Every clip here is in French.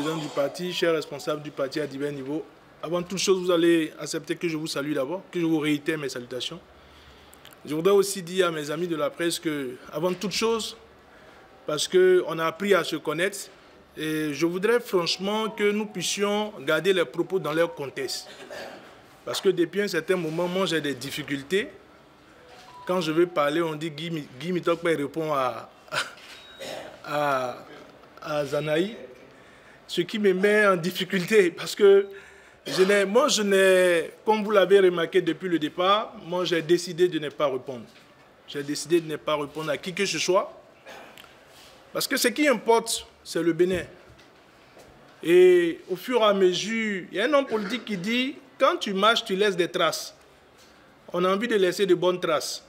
président du parti, chers responsables du parti à divers niveaux. Avant toute chose, vous allez accepter que je vous salue d'abord, que je vous réitère mes salutations. Je voudrais aussi dire à mes amis de la presse que, avant toute chose, parce qu'on a appris à se connaître, et je voudrais franchement que nous puissions garder les propos dans leur contexte. Parce que depuis un certain moment, moi j'ai des difficultés. Quand je veux parler, on dit Guy Mitokpe répond à Zanaï, ce qui me met en difficulté parce que moi je n'ai, comme vous l'avez remarqué depuis le départ, moi j'ai décidé de ne pas répondre. J'ai décidé de ne pas répondre à qui que ce soit parce que ce qui importe, c'est le Bénin. Et au fur et à mesure, il y a un homme politique qui dit, quand tu marches, tu laisses des traces. On a envie de laisser de bonnes traces.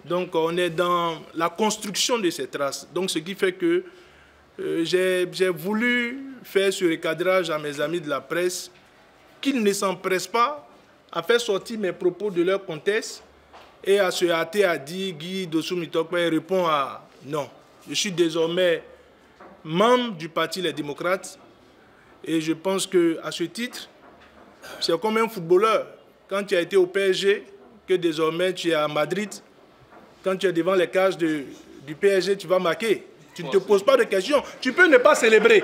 Donc on est dans la construction de ces traces. Donc ce qui fait que j'ai voulu faire ce recadrage à mes amis de la presse, qu'ils ne s'empressent pas à faire sortir mes propos de leur contexte et à se hâter à dire Guy Dossou Mitokpe répond à non. Je suis désormais membre du parti Les Démocrates et je pense qu'à ce titre, c'est comme un footballeur. Quand tu as été au PSG, que désormais tu es à Madrid, quand tu es devant les cages du PSG, tu vas marquer. Tu ne te poses pas de questions. Tu peux ne pas célébrer.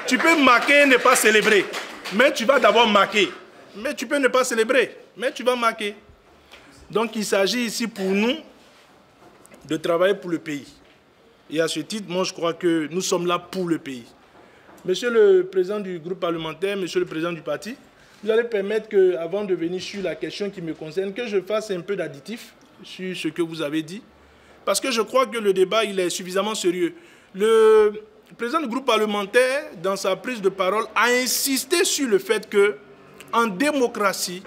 Tu peux marquer et ne pas célébrer. Mais tu vas d'abord marquer. Mais tu peux ne pas célébrer. Mais tu vas marquer. Donc il s'agit ici pour nous de travailler pour le pays. Et à ce titre, moi je crois que nous sommes là pour le pays. Monsieur le président du groupe parlementaire, monsieur le président du parti, vous allez permettre que, avant de venir sur la question qui me concerne, que je fasse un peu d'additif sur ce que vous avez dit. Parce que je crois que le débat il est suffisamment sérieux. Le président du groupe parlementaire, dans sa prise de parole, a insisté sur le fait que, en démocratie,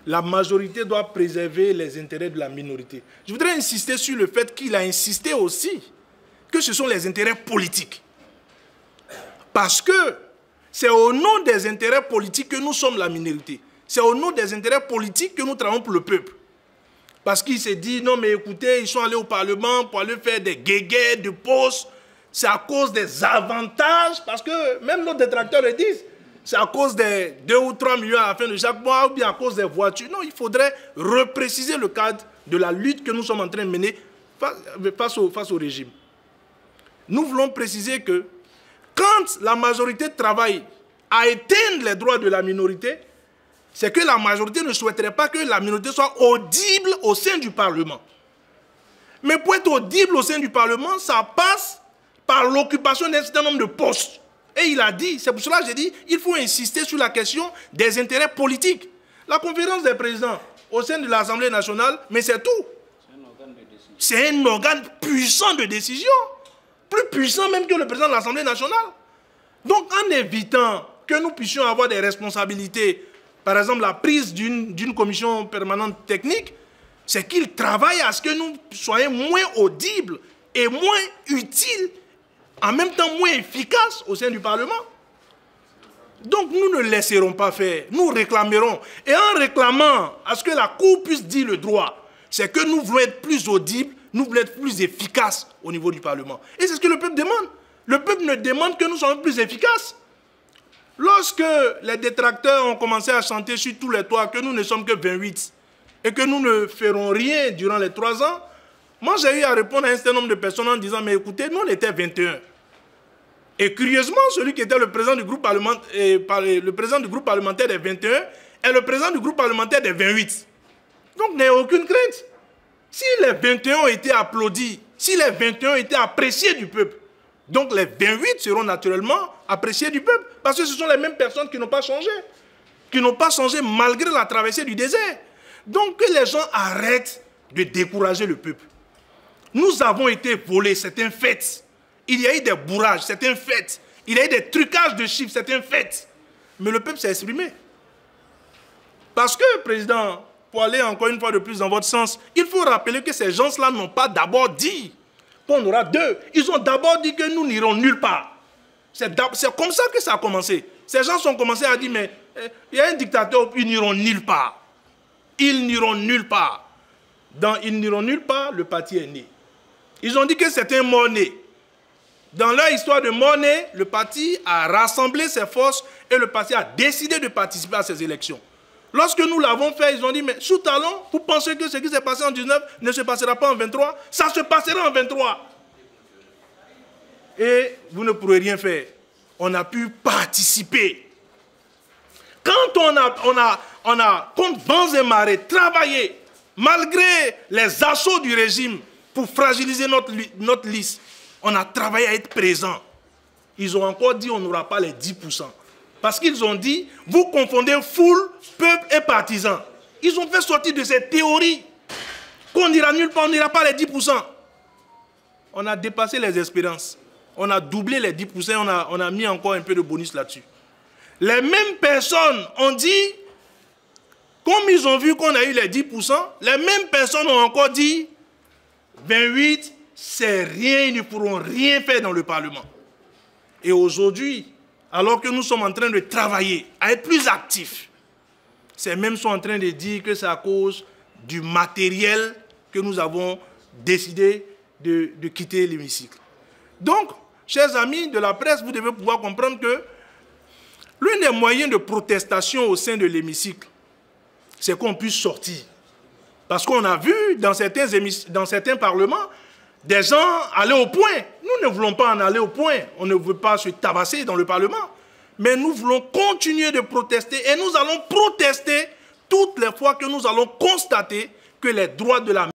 la majorité doit préserver les intérêts de la minorité. Je voudrais insister sur le fait qu'il a insisté aussi que ce sont les intérêts politiques. Parce que c'est au nom des intérêts politiques que nous sommes la minorité. C'est au nom des intérêts politiques que nous travaillons pour le peuple. Parce qu'il s'est dit, non mais écoutez, ils sont allés au Parlement pour aller faire des guéguets, de postes. C'est à cause des avantages, parce que même nos détracteurs le disent, c'est à cause des 2 ou 3 millions à la fin de chaque mois, ou bien à cause des voitures. Non, il faudrait repréciser le cadre de la lutte que nous sommes en train de mener face au régime. Nous voulons préciser que quand la majorité travaille à éteindre les droits de la minorité, c'est que la majorité ne souhaiterait pas que la minorité soit audible au sein du Parlement. Mais pour être audible au sein du Parlement, ça passe par l'occupation d'un certain nombre de postes. Et il a dit, c'est pour cela que j'ai dit, il faut insister sur la question des intérêts politiques. La conférence des présidents au sein de l'Assemblée nationale, mais c'est tout. C'est un organe puissant de décision, plus puissant même que le président de l'Assemblée nationale. Donc en évitant que nous puissions avoir des responsabilités, par exemple la prise d'une commission permanente technique, c'est qu'il travaille à ce que nous soyons moins audibles et moins utiles, en même temps moins efficaces au sein du Parlement. Donc nous ne laisserons pas faire, nous réclamerons. Et en réclamant à ce que la Cour puisse dire le droit, c'est que nous voulons être plus audibles, nous voulons être plus efficaces au niveau du Parlement. Et c'est ce que le peuple demande. Le peuple ne demande que nous soyons plus efficaces. Lorsque les détracteurs ont commencé à chanter sur tous les toits que nous ne sommes que 28 et que nous ne ferons rien durant les 3 ans, moi j'ai eu à répondre à un certain nombre de personnes en disant, mais écoutez, nous on était 21. Et curieusement, celui qui était le président du groupe parlementaire, des 21 est le président du groupe parlementaire des 28. Donc n'ayez aucune crainte. Si les 21 ont été applaudis, si les 21 ont été appréciés du peuple, donc les 28 seront naturellement appréciés du peuple. Parce que ce sont les mêmes personnes qui n'ont pas changé. Qui n'ont pas changé malgré la traversée du désert. Donc que les gens arrêtent de décourager le peuple. Nous avons été volés, c'est un fait. Il y a eu des bourrages, c'est un fait. Il y a eu des trucages de chiffres, c'est un fait. Mais le peuple s'est exprimé. Parce que, Président, pour aller encore une fois de plus dans votre sens, il faut rappeler que ces gens-là n'ont pas d'abord dit qu'on aura 2. Ils ont d'abord dit que nous n'irons nulle part. C'est comme ça que ça a commencé. Ces gens ont commencé à dire, mais il y a un dictateur, ils n'iront nulle part. Ils n'iront nulle part. Dans ils n'iront nulle part, le parti est né. Ils ont dit que c'est un mort-né. Dans leur histoire de monnaie, le parti a rassemblé ses forces et le parti a décidé de participer à ces élections. Lorsque nous l'avons fait, ils ont dit, mais sous talon, vous pensez que ce qui s'est passé en 19 ne se passera pas en 23? Ça se passera en 23. Et vous ne pourrez rien faire. On a pu participer. Quand on a contre vents et marées, travaillé, malgré les assauts du régime pour fragiliser notre liste, on a travaillé à être présent. Ils ont encore dit on n'aura pas les 10%. Parce qu'ils ont dit, vous confondez foule, peuple et partisans. Ils ont fait sortir de cette théorie qu'on n'ira nulle part, on n'ira pas les 10%. On a dépassé les espérances. On a doublé les 10%, on a mis encore un peu de bonus là-dessus. Les mêmes personnes ont dit, comme ils ont vu qu'on a eu les 10%, les mêmes personnes ont encore dit, 28, c'est rien, ils ne pourront rien faire dans le Parlement. Et aujourd'hui, alors que nous sommes en train de travailler, à être plus actifs, ces mêmes sont en train de dire que c'est à cause du matériel que nous avons décidé de quitter l'hémicycle. Donc, chers amis de la presse, vous devez pouvoir comprendre que l'un des moyens de protestation au sein de l'hémicycle, c'est qu'on puisse sortir. Parce qu'on a vu dans certains parlements, des gens aller au point. Nous ne voulons pas en aller au point. On ne veut pas se tabasser dans le Parlement. Mais nous voulons continuer de protester et nous allons protester toutes les fois que nous allons constater que les droits de la